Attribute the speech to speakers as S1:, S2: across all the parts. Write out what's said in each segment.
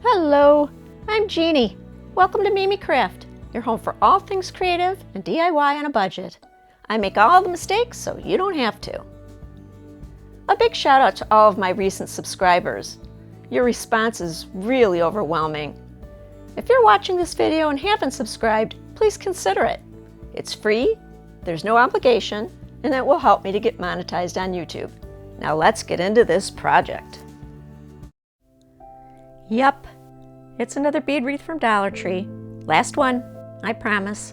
S1: Hello, I'm Jeannie. Welcome to Mimi Craft, your home for all things creative and DIY on a budget. I make all the mistakes so you don't have to. A big shout out to all of my recent subscribers. Your response is really overwhelming. If you're watching this video and haven't subscribed, please consider it. It's free, there's no obligation, and it will help me to get monetized on YouTube. Now let's get into this project. Yep, it's another bead wreath from Dollar Tree. Last one, I promise.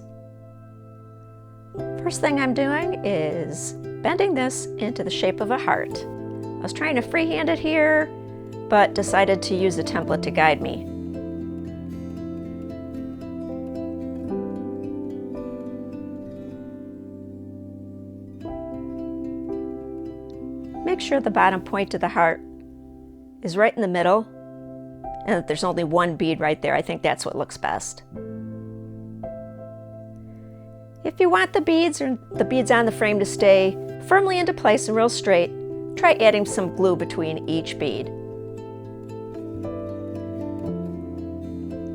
S1: First thing I'm doing is bending this into the shape of a heart. I was trying to freehand it here, but decided to use a template to guide me. Make sure the bottom point of the heart is right in the middle, and that there's only one bead right there. I think that's what looks best. If you want the beads on the frame to stay firmly into place and real straight, try adding some glue between each bead.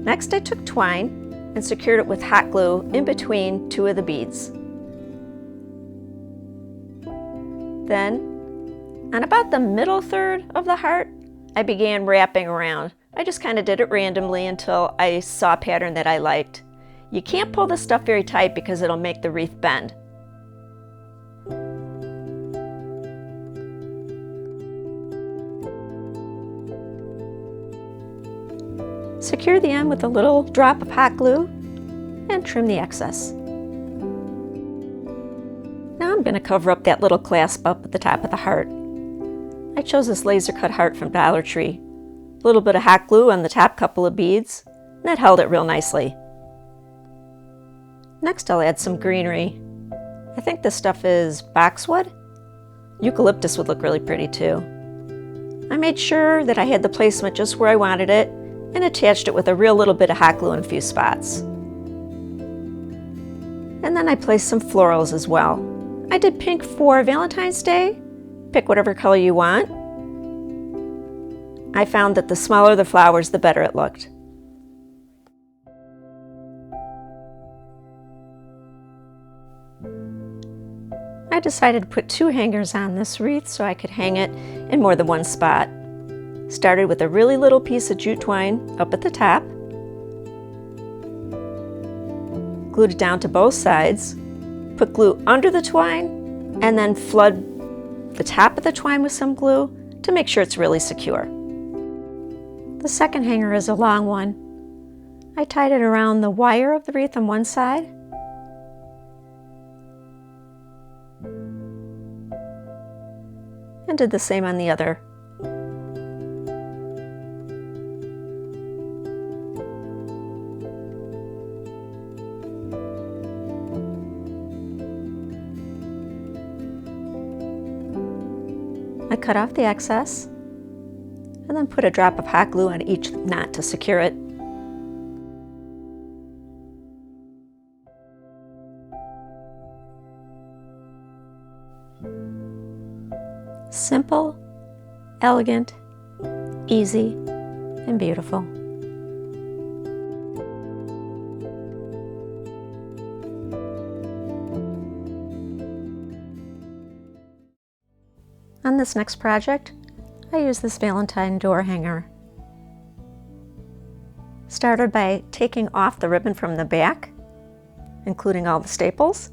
S1: Next, I took twine and secured it with hot glue in between two of the beads. Then, on about the middle third of the heart, I began wrapping around. I just kind of did it randomly until I saw a pattern that I liked. You can't pull this stuff very tight because it'll make the wreath bend. Secure the end with a little drop of hot glue and trim the excess. Now I'm going to cover up that little clasp up at the top of the heart. I chose this laser cut heart from Dollar Tree. A little bit of hot glue on the top couple of beads, and that held it real nicely. Next I'll add some greenery. I think this stuff is boxwood. Eucalyptus would look really pretty too. I made sure that I had the placement just where I wanted it and attached it with a real little bit of hot glue in a few spots. And then I placed some florals as well. I did pink for Valentine's Day. Pick whatever color you want. I found that the smaller the flowers, the better it looked. I decided to put two hangers on this wreath so I could hang it in more than one spot. Started with a really little piece of jute twine up at the top. Glued it down to both sides. Put glue under the twine and then flood the top of the twine with some glue to make sure it's really secure. The second hanger is a long one. I tied it around the wire of the wreath on one side. And did the same on the other. I cut off the excess and then put a drop of hot glue on each knot to secure it. Simple, elegant, easy, and beautiful. On this next project, I use this valentine door hanger. Started by taking off the ribbon from the back, including all the staples,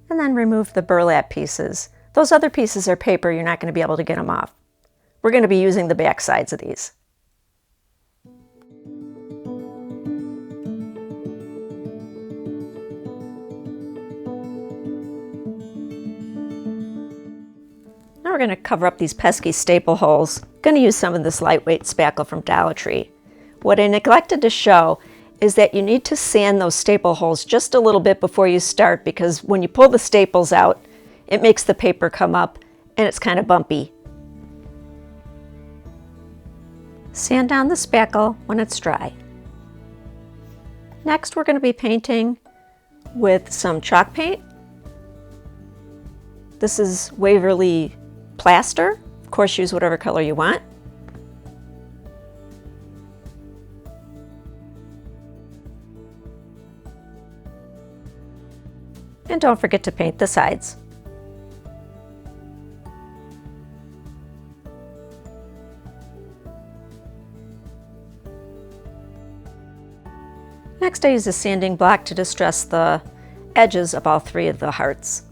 S1: and then remove the burlap pieces. Those other pieces are paper, you're not going to be able to get them off. We're going to be using the back sides of these. Now we're going to cover up these pesky staple holes. I'm going to use some of this lightweight spackle from Dollar Tree. What I neglected to show is that you need to sand those staple holes just a little bit before you start, because when you pull the staples out, it makes the paper come up and it's kind of bumpy. Sand down the spackle when it's dry. Next, we're going to be painting with some chalk paint. This is Waverly Plaster. Of course, use whatever color you want. And don't forget to paint the sides. Next, I use a sanding block to distress the edges of all three of the hearts.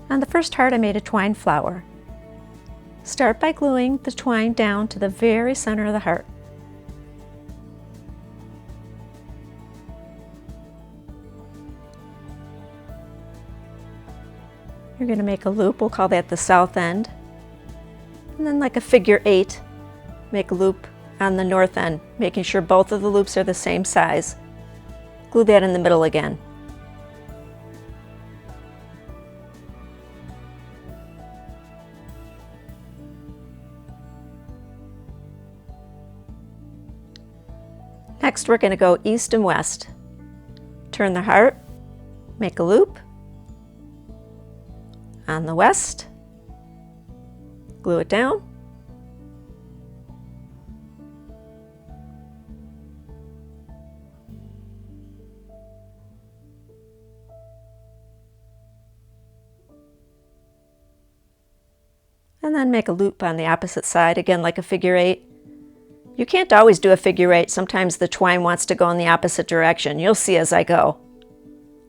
S1: On the first heart, I made a twine flower. Start by gluing the twine down to the very center of the heart. You're going to make a loop, we'll call that the south end. And then like a figure 8, make a loop on the north end, making sure both of the loops are the same size. Glue that in the middle again. Next, we're going to go east and west. Turn the heart, make a loop on the west, glue it down, and then make a loop on the opposite side, again like a figure 8. You can't always do a figure 8. Sometimes the twine wants to go in the opposite direction. You'll see as I go.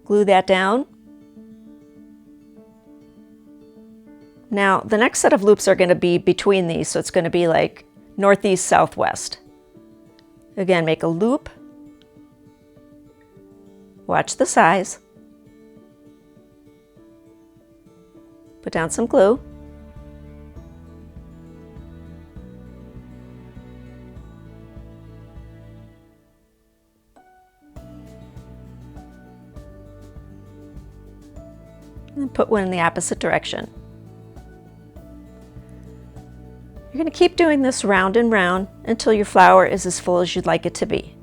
S1: Glue that down. Now, the next set of loops are going to be between these, so it's going to be like northeast, southwest. Again, make a loop. Watch the size. Put down some glue. And put one in the opposite direction. You're going to keep doing this round and round until your flower is as full as you'd like it to be.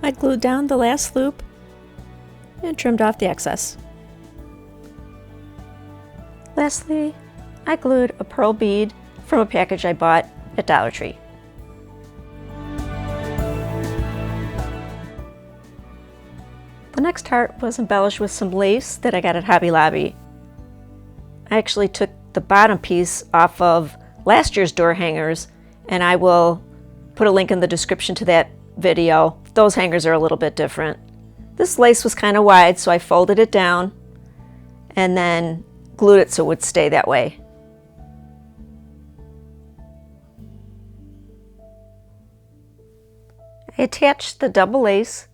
S1: I glued down the last loop and trimmed off the excess. Lastly, I glued a pearl bead from a package I bought at Dollar Tree. The next heart was embellished with some lace that I got at Hobby Lobby. I actually took the bottom piece off of last year's door hangers, and I will put a link in the description to that video. Those hangers are a little bit different. This lace was kind of wide, so I folded it down and then glued it so it would stay that way. I attached the double lace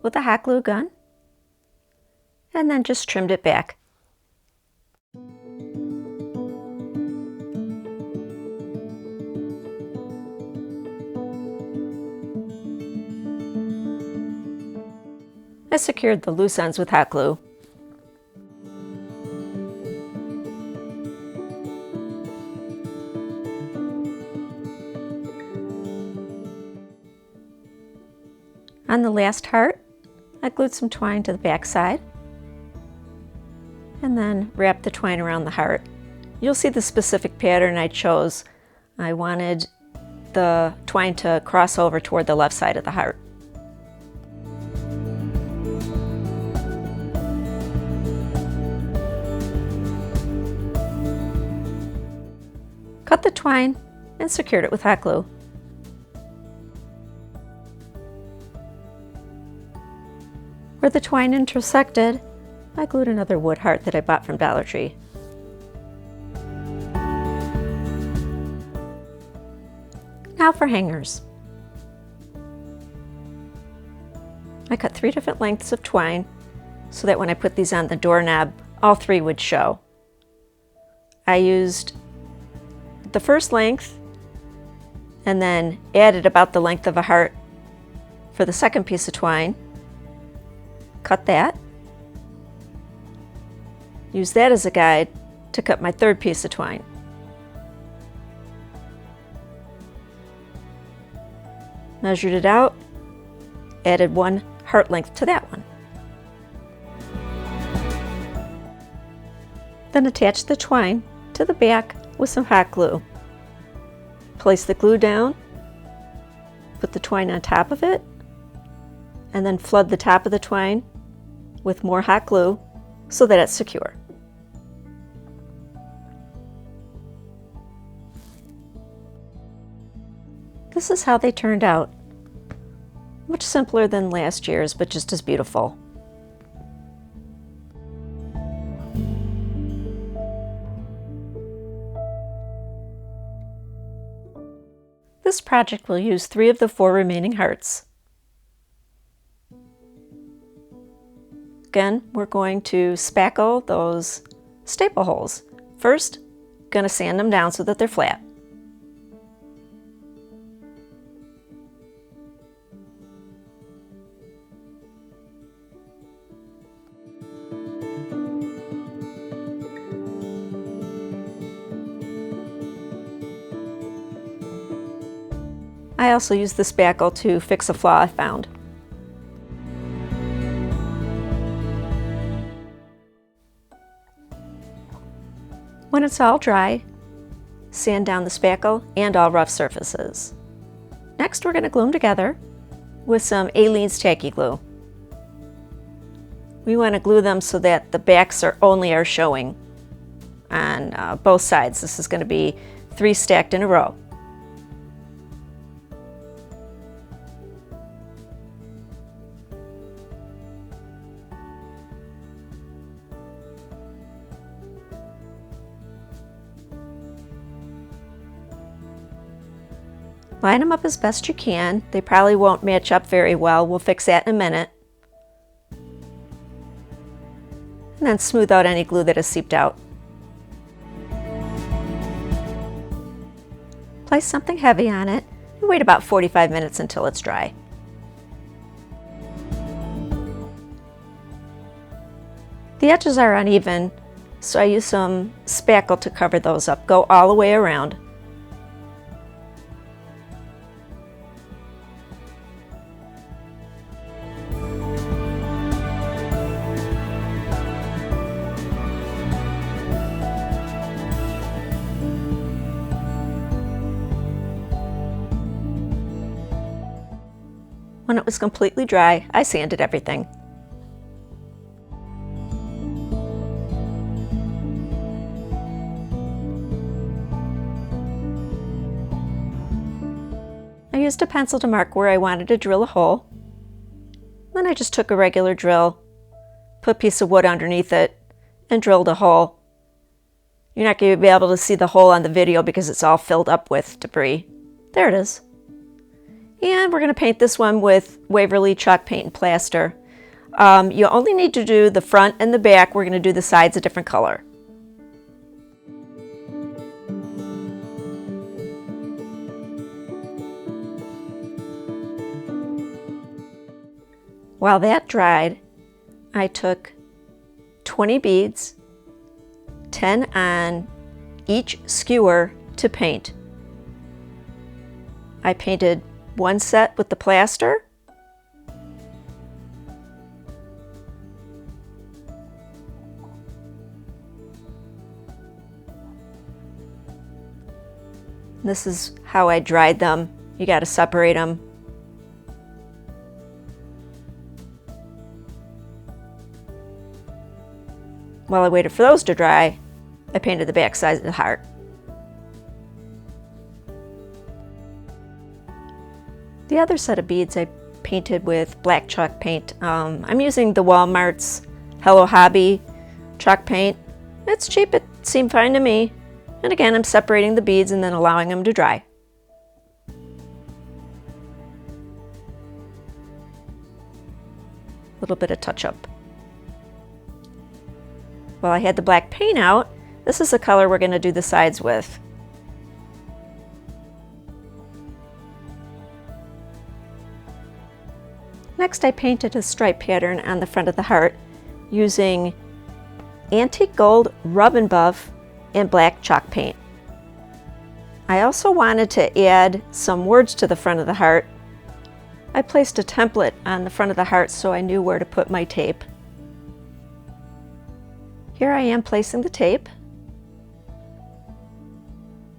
S1: with a hot glue gun and then just trimmed it back. I secured the loose ends with hot glue. On the last heart, I glued some twine to the back side and then wrapped the twine around the heart. You'll see the specific pattern I chose. I wanted the twine to cross over toward the left side of the heart. Cut the twine and secured it with hot glue. Where the twine intersected, I glued another wood heart that I bought from Dollar Tree. Now for hangers. I cut 3 different lengths of twine so that when I put these on the doorknob, all 3 would show. I used the first length and then added about the length of a heart for the second piece of twine. Cut that. Use that as a guide to cut my third piece of twine. Measured it out, added 1 heart length to that one. Then attach the twine to the back with some hot glue. Place the glue down, put the twine on top of it, and then flood the top of the twine with more hot glue so that it's secure. This is how they turned out. Much simpler than last year's, but just as beautiful. This project will use 3 of the 4 remaining hearts. Again, we're going to spackle those staple holes. First, going to sand them down so that they're flat. I also used the spackle to fix a flaw I found. When it's all dry, sand down the spackle and all rough surfaces. Next, we're going to glue them together with some Aleene's tacky glue. We want to glue them so that the backs only are showing on both sides. This is going to be 3 stacked in a row. Line them up as best you can. They probably won't match up very well. We'll fix that in a minute. And then smooth out any glue that has seeped out. Place something heavy on it and wait about 45 minutes until it's dry. The edges are uneven, so I use some spackle to cover those up. Go all the way around. When it was completely dry, I sanded everything. I used a pencil to mark where I wanted to drill a hole. Then I just took a regular drill, put a piece of wood underneath it, and drilled a hole. You're not going to be able to see the hole on the video because it's all filled up with debris. There it is. And we're going to paint this one with Waverly chalk paint and plaster. You only need to do the front and the back. We're going to do the sides a different color. While that dried, I took 20 beads, 10 on each skewer to paint. I painted 1 set with the plaster, this is how I dried them. You got to separate them. While I waited for those to dry, I painted the back side of the heart. The other set of beads I painted with black chalk paint. I'm using the Walmart's Hello Hobby chalk paint. It's cheap, it seemed fine to me. And again, I'm separating the beads and then allowing them to dry. A little bit of touch-up. While I had the black paint out, this is the color we're going to do the sides with. Next, I painted a stripe pattern on the front of the heart using antique gold rub and buff and black chalk paint. I also wanted to add some words to the front of the heart. I placed a template on the front of the heart so I knew where to put my tape. Here I am placing the tape.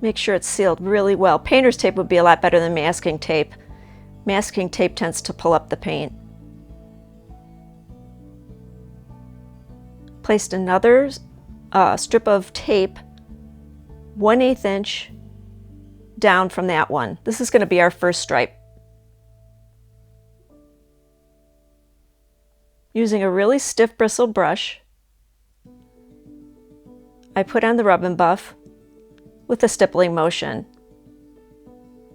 S1: Make sure it's sealed really well. Painter's tape would be a lot better than masking tape. Masking tape tends to pull up the paint. Placed another strip of tape 1/8 inch down from that one. This is going to be our first stripe. Using a really stiff bristle brush, I put on the rub and buff with a stippling motion.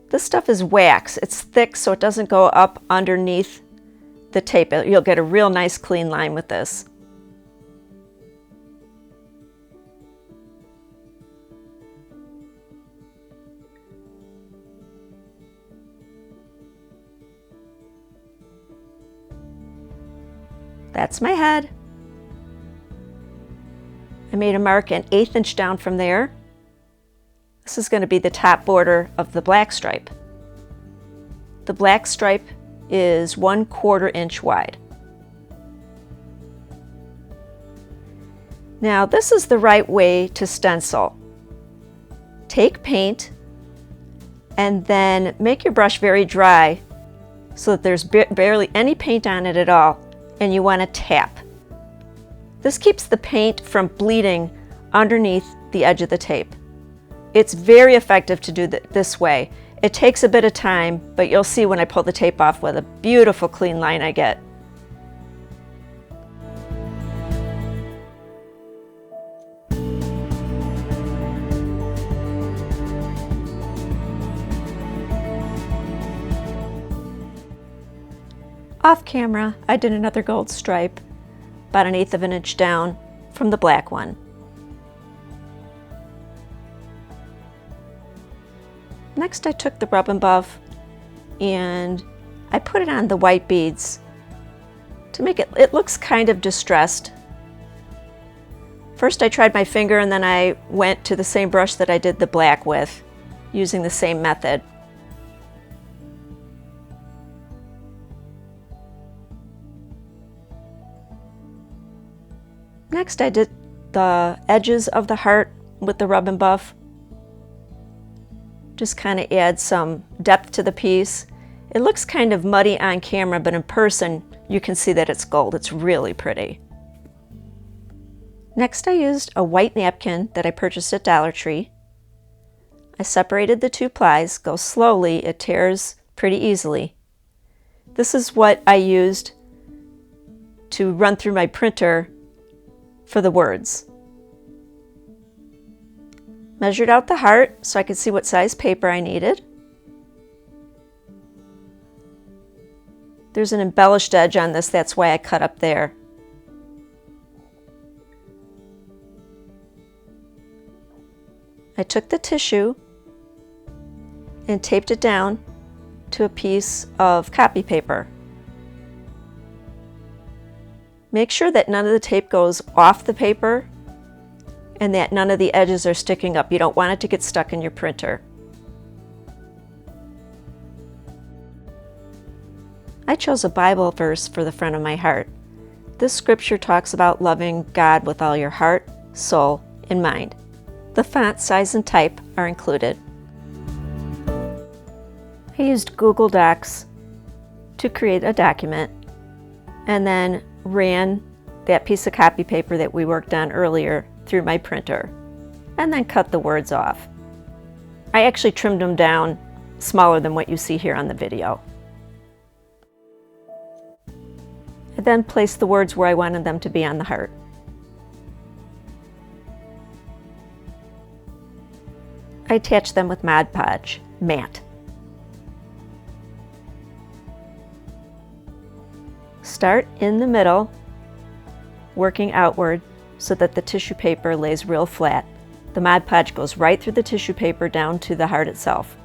S1: This stuff is wax. It's thick so it doesn't go up underneath the tape. You'll get a real nice clean line with this. That's my head. I made a mark an 1/8 inch down from there. This is going to be the top border of the black stripe. The black stripe is 1/4 inch wide. Now this is the right way to stencil. Take paint and then make your brush very dry so that there's barely any paint on it at all, and you want to tap. This keeps the paint from bleeding underneath the edge of the tape. It's very effective to do this way. It takes a bit of time, but you'll see when I pull the tape off what a beautiful clean line I get. Off camera, I did another gold stripe, about 1/8 of an inch down from the black one. Next, I took the rub and buff and I put it on the white beads to make it looks kind of distressed. First I tried my finger and then I went to the same brush that I did the black with, using the same method. Next I did the edges of the heart with the rub and buff. Just kind of add some depth to the piece. It looks kind of muddy on camera, but in person you can see that it's gold. It's really pretty. Next I used a white napkin that I purchased at Dollar Tree. I separated the two plies. Go slowly, it tears pretty easily. This is what I used to run through my printer for the words. Measured out the heart so I could see what size paper I needed. There's an embellished edge on this, that's why I cut up there. I took the tissue and taped it down to a piece of copy paper. Make sure that none of the tape goes off the paper and that none of the edges are sticking up. You don't want it to get stuck in your printer. I chose a Bible verse for the front of my heart. This scripture talks about loving God with all your heart, soul, and mind. The font, size, and type are included. I used Google Docs to create a document and then ran that piece of copy paper that we worked on earlier through my printer and then cut the words off. I actually trimmed them down smaller than what you see here on the video. I then placed the words where I wanted them to be on the heart. I attached them with Mod Podge matte. Start in the middle, working outward so that the tissue paper lays real flat. The Mod Podge goes right through the tissue paper down to the heart itself.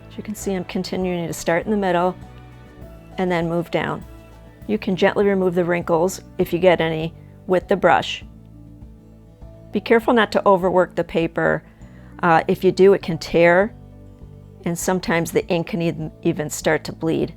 S1: As you can see, I'm continuing to start in the middle and then move down. You can gently remove the wrinkles, if you get any, with the brush. Be careful not to overwork the paper. If you do, it can tear, and sometimes the ink can even start to bleed.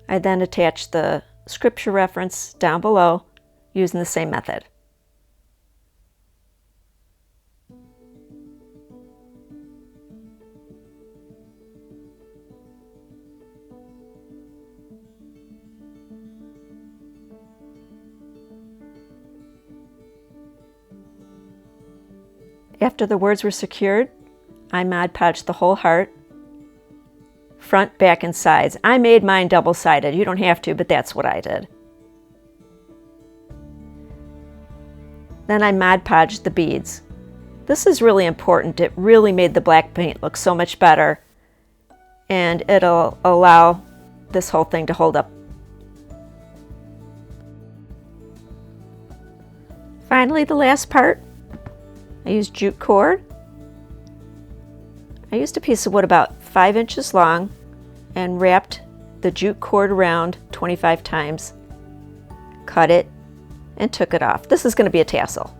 S1: I then attach the scripture reference down below using the same method. After the words were secured, I Mod Podged the whole heart, front, back, and sides. I made mine double-sided. You don't have to, but that's what I did. Then I Mod Podged the beads. This is really important. It really made the black paint look so much better, and it'll allow this whole thing to hold up. Finally, the last part, I used jute cord. I used a piece of wood about 5 inches long and wrapped the jute cord around 25 times, cut it, and took it off. This is going to be a tassel.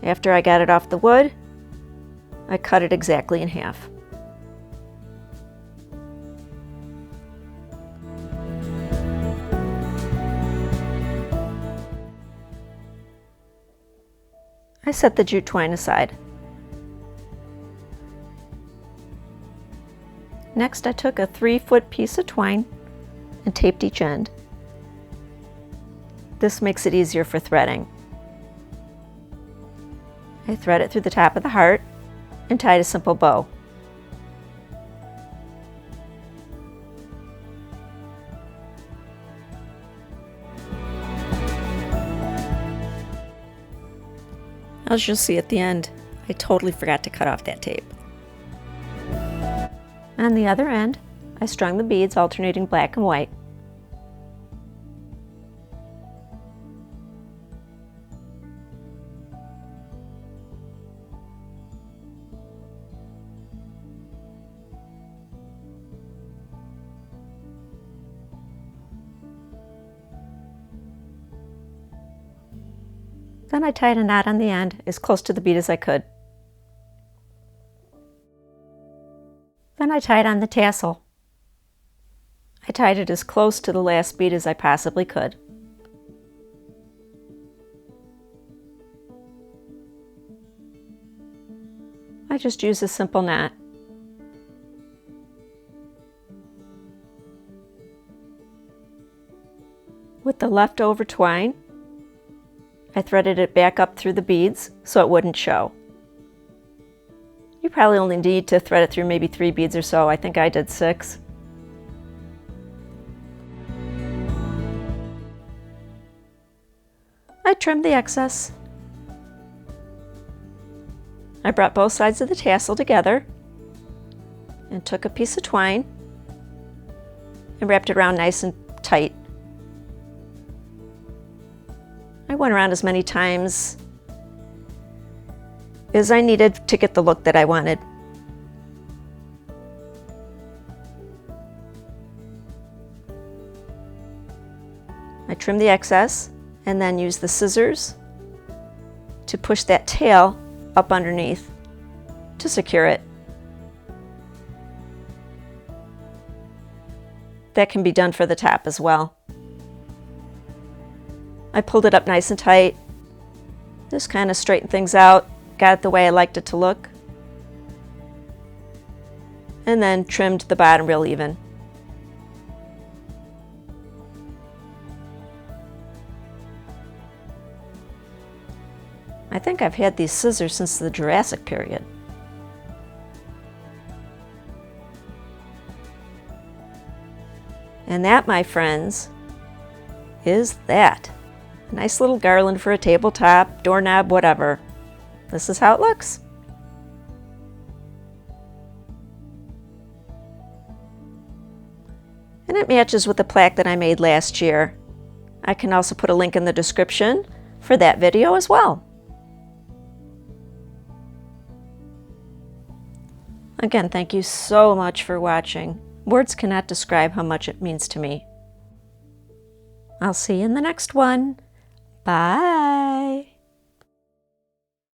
S1: After I got it off the wood, I cut it exactly in half. I set the jute twine aside. Next, I took a 3-foot piece of twine and taped each end. This makes it easier for threading. I thread it through the top of the heart and tied a simple bow. As you'll see at the end, I totally forgot to cut off that tape. On the other end, I strung the beads alternating black and white. Then I tied a knot on the end as close to the bead as I could. Then I tied on the tassel. I tied it as close to the last bead as I possibly could. I just used a simple knot. With the leftover twine, I threaded it back up through the beads so it wouldn't show. You probably only need to thread it through maybe 3 beads or so. I think I did 6. I trimmed the excess. I brought both sides of the tassel together and took a piece of twine and wrapped it around nice and tight. I went around as many times as I needed to get the look that I wanted. I trimmed the excess and then used the scissors to push that tail up underneath to secure it. That can be done for the top as well. I pulled it up nice and tight, just kind of straightened things out, got it the way I liked it to look, and then trimmed the bottom real even. I think I've had these scissors since the Jurassic period. And that, my friends, is that. A nice little garland for a tabletop, doorknob, whatever. This is how it looks. And it matches with the plaque that I made last year. I can also put a link in the description for that video as well. Again, thank you so much for watching. Words cannot describe how much it means to me. I'll see you in the next one. Bye.